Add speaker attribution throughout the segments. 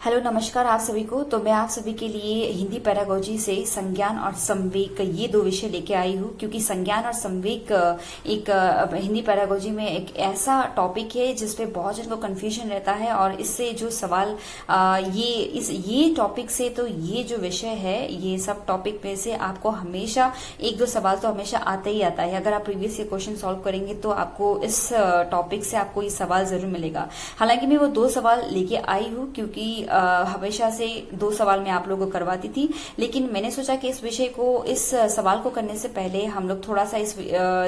Speaker 1: Hello नमस्कार आप सभी को। तो मैं आप सभी के लिए हिंदी पैरागोजी से संज्ञान और संवेग ये दो विषय लेके आई हूँ, क्योंकि संज्ञान और संवेग एक हिंदी पैरागोजी में एक ऐसा टॉपिक है जिसपे बहुत जन को कंफ्यूजन रहता है। और इससे जो सवाल ये टॉपिक से, तो ये जो विषय है, ये सब टॉपिक में से आपको हमेशा एक दो सवाल तो हमेशा आता ही आता है। अगर आप प्रीवियस ईयर क्वेश्चन सॉल्व करेंगे तो आपको इस टॉपिक से आपको ये सवाल जरूर मिलेगा। हालांकि मैं वो दो सवाल लेके आई हूँ, क्योंकि हमेशा से दो सवाल मैं आप लोगों को करवाती थी, लेकिन मैंने सोचा कि इस विषय को, इस सवाल को करने से पहले हम लोग थोड़ा सा इस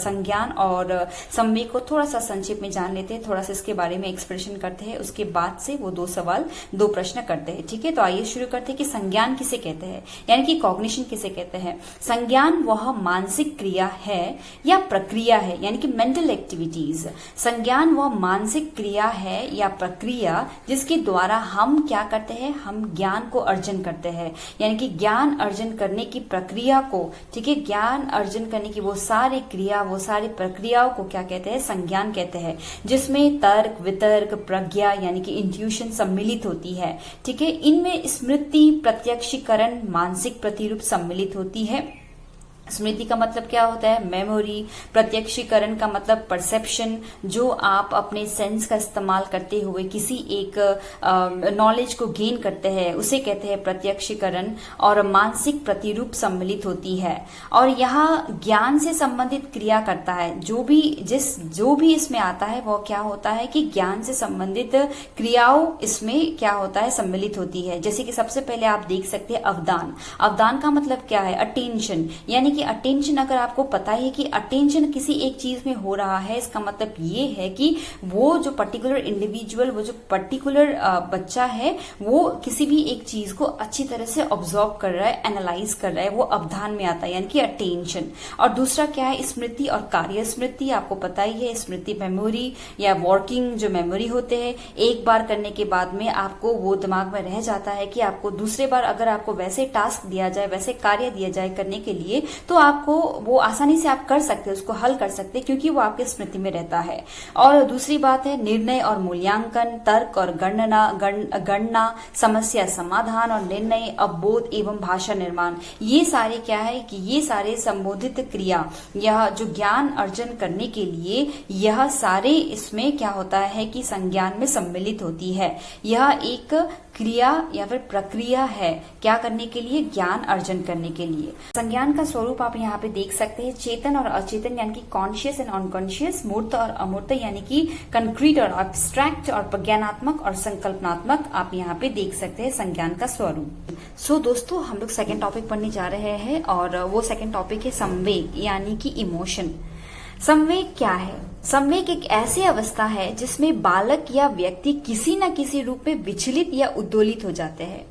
Speaker 1: संज्ञान और संवेग को थोड़ा सा संक्षेप में जान लेते हैं, थोड़ा सा इसके बारे में एक्सप्रेशन करते हैं, उसके बाद से वो दो प्रश्न करते हैं। ठीक है, तो आइए शुरू करते हैं कि संज्ञान किसे कहते हैं, यानी कि कॉग्निशन किसे कहते हैं। संज्ञान वह मानसिक क्रिया है या प्रक्रिया है, यानी कि मेंटल एक्टिविटीज। संज्ञान वह मानसिक क्रिया है या प्रक्रिया जिसके द्वारा हम क्या करते हैं, हम ज्ञान को अर्जन करते हैं, यानी कि ज्ञान अर्जन करने की प्रक्रिया को, ठीक है, ज्ञान अर्जन करने की वो सारी क्रिया, वो सारी प्रक्रियाओं को क्या कहते हैं, संज्ञान कहते हैं, जिसमें तर्क, वितर्क, प्रज्ञा यानी कि इंट्यूशन सम्मिलित होती है। ठीक है, इनमें स्मृति, प्रत्यक्षीकरण, मानसिक प्रतिरूप सम्मिलित होती है। स्मृति का मतलब क्या होता है, मेमोरी। प्रत्यक्षीकरण का मतलब परसेप्शन, जो आप अपने सेंस का इस्तेमाल करते हुए किसी एक नॉलेज को गेन करते हैं, उसे कहते हैं प्रत्यक्षीकरण। और मानसिक प्रतिरूप सम्मिलित होती है। और यहाँ ज्ञान से संबंधित क्रिया करता है, जो भी इसमें आता है वो क्या होता है कि ज्ञान से संबंधित क्रियाओं इसमें क्या होता है, सम्मिलित होती है। जैसे कि सबसे पहले आप देख सकते हैं अवदान। अवदान का मतलब क्या है, अटेंशन, यानी कि अटेंशन। अगर आपको पता है कि अटेंशन किसी एक चीज में हो रहा है, इसका मतलब ये है कि वो जो पर्टिकुलर इंडिविजुअल, वो जो पर्टिकुलर बच्चा है, वो किसी भी एक चीज को अच्छी तरह से ऑब्जर्व कर रहा है, एनालाइज कर रहा है, वो अवधान में आता है, यानी कि अटेंशन। और दूसरा क्या है, स्मृति और कार्य स्मृति। आपको पता ही है, स्मृति मेमोरी या वर्किंग जो मेमोरी होते हैं, एक बार करने के बाद में आपको वो दिमाग में रह जाता है कि आपको दूसरे बार अगर आपको वैसे टास्क दिया जाए, वैसे कार्य दिया जाए करने के लिए, तो आपको वो आसानी से आप कर सकते हैं, उसको हल कर सकते हैं, क्योंकि वो आपके स्मृति में रहता है। और दूसरी बात है निर्णय और मूल्यांकन, तर्क और गणना, समस्या समाधान और निर्णय, अवबोध एवं भाषा निर्माण। ये सारे क्या है कि ये सारे संबोधित क्रिया, यह जो ज्ञान अर्जन करने के लिए, यह सारे इसमें क्या होता है कि संज्ञान में सम्मिलित होती है। यह एक क्रिया या फिर प्रक्रिया है, क्या करने के लिए, ज्ञान अर्जन करने के लिए। संज्ञान का स्वरूप आप यहाँ पे देख सकते हैं, चेतन और अचेतन यानी कि कॉन्शियस एंड अनकॉन्शियस, मूर्त और अमूर्त यानी कि कंक्रीट और एब्स्ट्रैक्ट, और प्रज्ञानात्मक और संकल्पनात्मक। आप यहाँ पे देख सकते हैं संज्ञान का स्वरूप। सो दोस्तों, हम लोग सेकेंड टॉपिक पढ़ने जा रहे हैं, और वो सेकेंड टॉपिक है संवेग यानी कि इमोशन। संवेग क्या है? संवेग एक ऐसी अवस्था है जिसमें बालक या व्यक्ति किसी न किसी रूप में विचलित या उद्दोलित हो जाते हैं।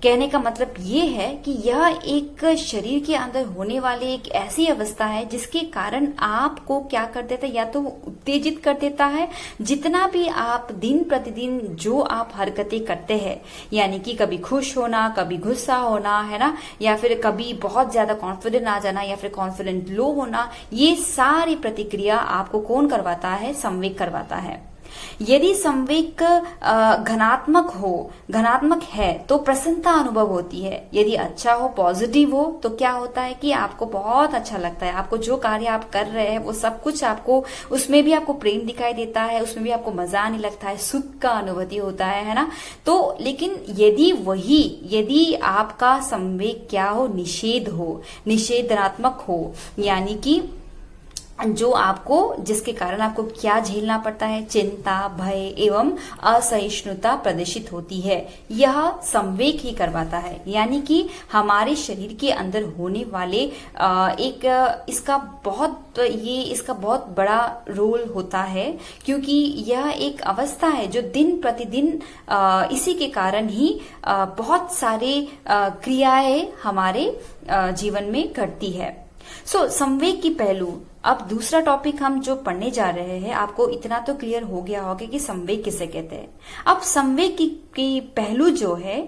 Speaker 1: कहने का मतलब ये है कि यह एक शरीर के अंदर होने वाली एक ऐसी अवस्था है जिसके कारण आपको क्या कर देता है, या तो उत्तेजित कर देता है। जितना भी आप दिन प्रतिदिन जो आप हरकतें करते हैं, यानी कि कभी खुश होना, कभी गुस्सा होना, है ना, या फिर कभी बहुत ज्यादा कॉन्फिडेंट आ जाना, या फिर कॉन्फिडेंट लो होना, ये सारी प्रतिक्रिया आपको कौन करवाता है, संवेग करवाता है। यदि संवेग घनात्मक है तो प्रसन्नता अनुभव होती है। यदि अच्छा हो, पॉजिटिव हो, तो क्या होता है कि आपको बहुत अच्छा लगता है। आपको जो कार्य आप कर रहे हैं वो सब कुछ आपको, उसमें भी आपको प्रेम दिखाई देता है, उसमें भी आपको मजा आने लगता है, सुख का अनुभूति होता है ना। तो लेकिन यदि आपका संवेग क्या हो, निषेधात्मक हो, यानी कि जो आपको, जिसके कारण आपको क्या झेलना पड़ता है, चिंता, भय एवं असहिष्णुता प्रदर्शित होती है, यह संवेग ही करवाता है। यानी कि हमारे शरीर के अंदर होने वाले इसका बहुत बड़ा रोल होता है, क्योंकि यह एक अवस्था है जो दिन प्रतिदिन इसी के कारण ही बहुत सारे क्रियाएं हमारे जीवन में घटती है। संवेग की पहलू। अब दूसरा टॉपिक हम जो पढ़ने जा रहे हैं, आपको इतना तो क्लियर हो गया होगा कि संवेग किसे कहते हैं। अब संवेग की पहलू जो है,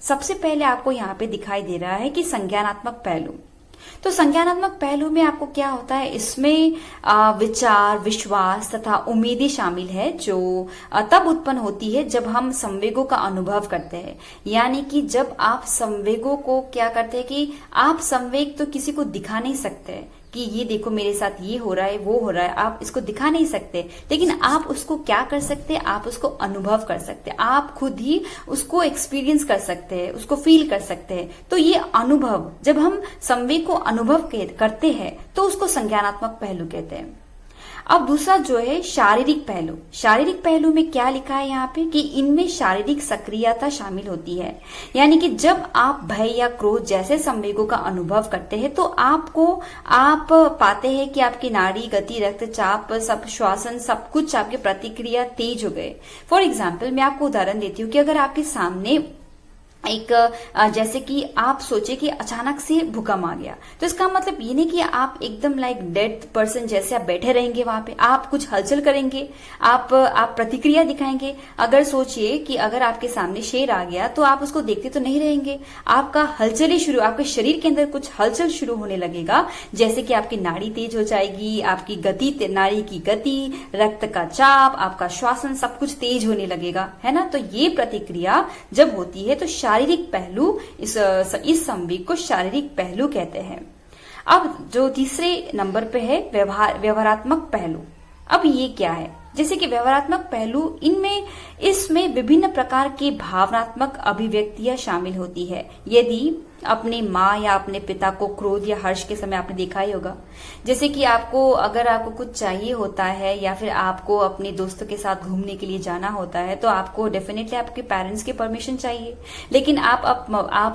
Speaker 1: सबसे पहले आपको यहाँ पे दिखाई दे रहा है कि संज्ञानात्मक पहलू। तो संज्ञानात्मक पहलू में आपको क्या होता है, इसमें विचार, विश्वास तथा उम्मीदें शामिल है जो तब उत्पन्न होती है जब हम संवेगों का अनुभव करते हैं। यानी कि जब आप संवेगों को क्या करते हैं कि आप संवेग तो किसी को दिखा नहीं सकते कि ये देखो मेरे साथ ये हो रहा है, वो हो रहा है, आप इसको दिखा नहीं सकते, लेकिन आप उसको क्या कर सकते हैं, आप उसको अनुभव कर सकते हैं, आप खुद ही उसको एक्सपीरियंस कर सकते हैं, उसको फील कर सकते हैं। तो ये अनुभव, जब हम संवेग को अनुभव करते हैं तो उसको संज्ञानात्मक पहलू कहते हैं। अब दूसरा जो है शारीरिक पहलू। शारीरिक पहलू में क्या लिखा है यहाँ पे कि इनमें शारीरिक सक्रियता शामिल होती है। यानी कि जब आप भय या क्रोध जैसे संवेगों का अनुभव करते हैं तो आप पाते हैं कि आपकी नाड़ी, गति, रक्तचाप, सब श्वासन, सब कुछ आपकी प्रतिक्रिया तेज हो गए। फॉर एग्जाम्पल मैं आपको उदाहरण देती हूँ कि अगर आपके सामने एक जैसे कि आप सोचे कि अचानक से भूकंप आ गया, तो इसका मतलब ये नहीं कि आप एकदम लाइक डेड पर्सन जैसे आप बैठे रहेंगे वहां पे, आप कुछ हलचल करेंगे, आप प्रतिक्रिया दिखाएंगे। अगर सोचिए कि अगर आपके सामने शेर आ गया तो आप उसको देखते तो नहीं रहेंगे, आपका हलचल शुरू, आपके शरीर के अंदर कुछ हलचल शुरू होने लगेगा, जैसे कि आपकी नाड़ी तेज हो जाएगी, आपकी गति, नाड़ी की गति, रक्त का चाप, आपका श्वासन, सब कुछ तेज होने लगेगा, है ना। तो ये प्रतिक्रिया जब होती है तो शारीरिक पहलू, इस संवेग को शारीरिक पहलू कहते हैं। अब जो तीसरे नंबर पे है व्यवहारात्मक पहलू। अब ये क्या है, जैसे कि व्यवहारात्मक पहलू, इसमें विभिन्न प्रकार की भावनात्मक अभिव्यक्तियां शामिल होती है। यदि अपने माँ या अपने पिता को क्रोध या हर्ष के समय आपने देखा ही होगा, जैसे कि अगर आपको कुछ चाहिए होता है या फिर आपको अपने दोस्तों के साथ घूमने के लिए जाना होता है तो आपको डेफिनेटली आपके पेरेंट्स की परमिशन चाहिए, लेकिन आप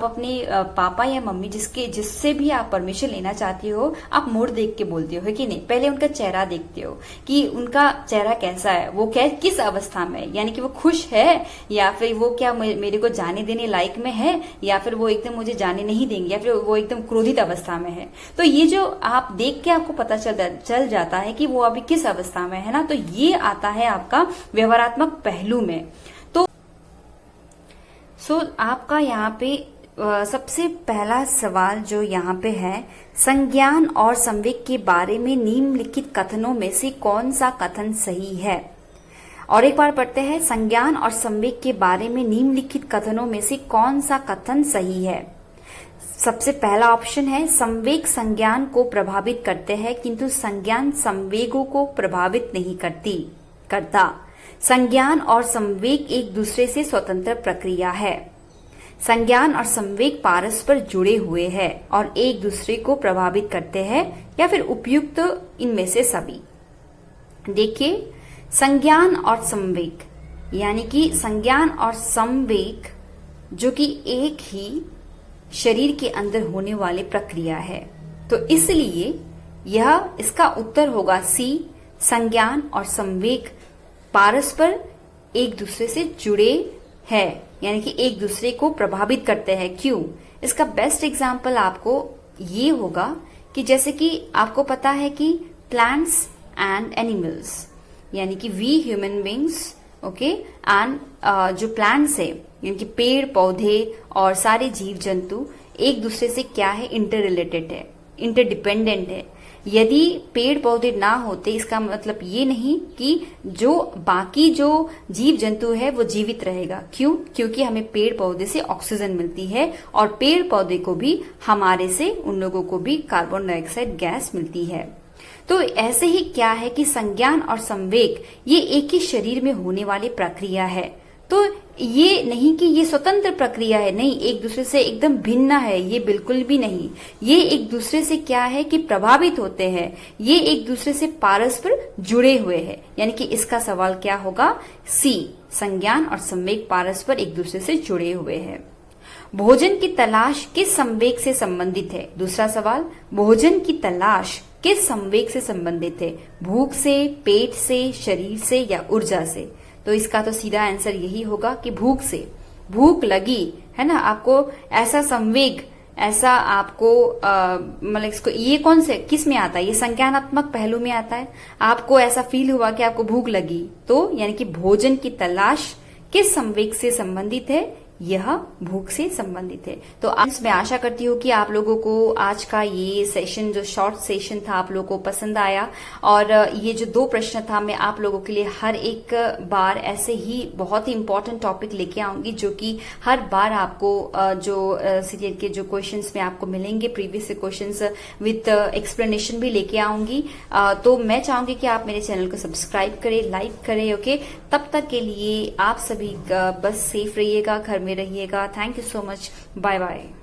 Speaker 1: अपने पापा या मम्मी जिससे भी आप परमिशन लेना चाहती हो, आप मोड़ देख के बोलते हो, है कि नहीं। पहले उनका चेहरा देखते हो कि उनका चेहरा कैसा है, वो किस अवस्था में है, यानी कि वो खुश है या फिर वो क्या मेरे को जाने देने लायक में है, या फिर वो एकदम मुझे जाने नहीं देंगे, या फिर वो एकदम क्रोधित अवस्था में है। तो ये जो आप देख के आपको पता चल जाता है कि वो अभी किस अवस्था में है ना, तो ये आता है आपका व्यवहारात्मक पहलू में। तो आपका यहाँ पे सबसे पहला सवाल जो यहाँ पे है, संज्ञान और संवेग के बारे में निम्नलिखित कथनों में से कौन सा कथन सही है। और एक बार पढ़ते हैं, संज्ञान और संवेग के बारे में निम्नलिखित कथनों में से कौन सा कथन सही है। सबसे पहला ऑप्शन है, संवेग संज्ञान को प्रभावित करते हैं किंतु संज्ञान संवेगों को प्रभावित नहीं करता। संज्ञान और संवेग एक दूसरे से स्वतंत्र प्रक्रिया है। संज्ञान और संवेग परस्पर जुड़े हुए हैं और एक दूसरे को प्रभावित करते हैं, या फिर उपयुक्त इनमें से सभी। देखिए, संज्ञान और संवेग, यानी कि संज्ञान और संवेग जो कि एक ही शरीर के अंदर होने वाली प्रक्रिया है, तो इसलिए इसका उत्तर होगा सी, संज्ञान और संवेग परस्पर एक दूसरे से जुड़े हैं, यानी कि एक दूसरे को प्रभावित करते हैं। क्यों? इसका बेस्ट एग्जाम्पल आपको ये होगा कि जैसे कि आपको पता है कि प्लांट्स एंड एनिमल्स, यानी कि we human beings, okay, and जो प्लांट्स है यानी कि पेड़ पौधे और सारे जीव जंतु एक दूसरे से क्या है, इंटर रिलेटेड है, इंटरडिपेंडेंट है। यदि पेड़ पौधे ना होते, इसका मतलब ये नहीं कि बाकी जो जीव जंतु है वो जीवित रहेगा। क्यों? क्योंकि हमें पेड़ पौधे से ऑक्सीजन मिलती है और पेड़ पौधे को भी हमारे से, उन लोगों को भी कार्बन डाइऑक्साइड गैस मिलती है। तो ऐसे ही क्या है कि संज्ञान और संवेग ये एक ही शरीर में होने वाली प्रक्रिया है। तो ये नहीं कि ये स्वतंत्र प्रक्रिया है, नहीं, एक दूसरे से एकदम भिन्न है, ये बिल्कुल भी नहीं। ये एक दूसरे से क्या है कि प्रभावित होते हैं, ये एक दूसरे से परस्पर जुड़े हुए हैं। यानी कि इसका सवाल क्या होगा, सी, संज्ञान और संवेग परस्पर एक दूसरे से जुड़े हुए हैं। भोजन की तलाश किस संवेग से संबंधित है? दूसरा सवाल, भोजन की तलाश किस संवेग से संबंधित है? भूख से, पेट से, शरीर से या ऊर्जा से? तो इसका तो सीधा आंसर यही होगा कि भूख से। भूख लगी है ना, आपको ऐसा संवेग, ऐसा आपको मतलब इसको ये कौन से किस में आता है, ये संज्ञानात्मक पहलू में आता है। आपको ऐसा फील हुआ कि आपको भूख लगी, तो यानी कि भोजन की तलाश किस संवेग से संबंधित है, यह भूख से संबंधित है। तो आज मैं आशा करती हूँ कि आप लोगों को आज का ये सेशन, जो शॉर्ट सेशन था, आप लोगों को पसंद आया। और ये जो 2 प्रश्न था, मैं आप लोगों के लिए हर एक बार ऐसे ही बहुत ही इंपॉर्टेंट टॉपिक लेके आऊंगी, जो कि हर बार आपको जो सीरियल के जो क्वेश्चंस में आपको मिलेंगे, प्रीवियस क्वेश्चंस विद एक्सप्लेनेशन भी लेके आऊंगी। तो मैं चाहूंगी कि आप मेरे चैनल को सब्सक्राइब करें, लाइक करें। ओके, तब तक के लिए आप सभी बस सेफ रहिएगा, घर में रहिएगा। Thank you so much, bye bye.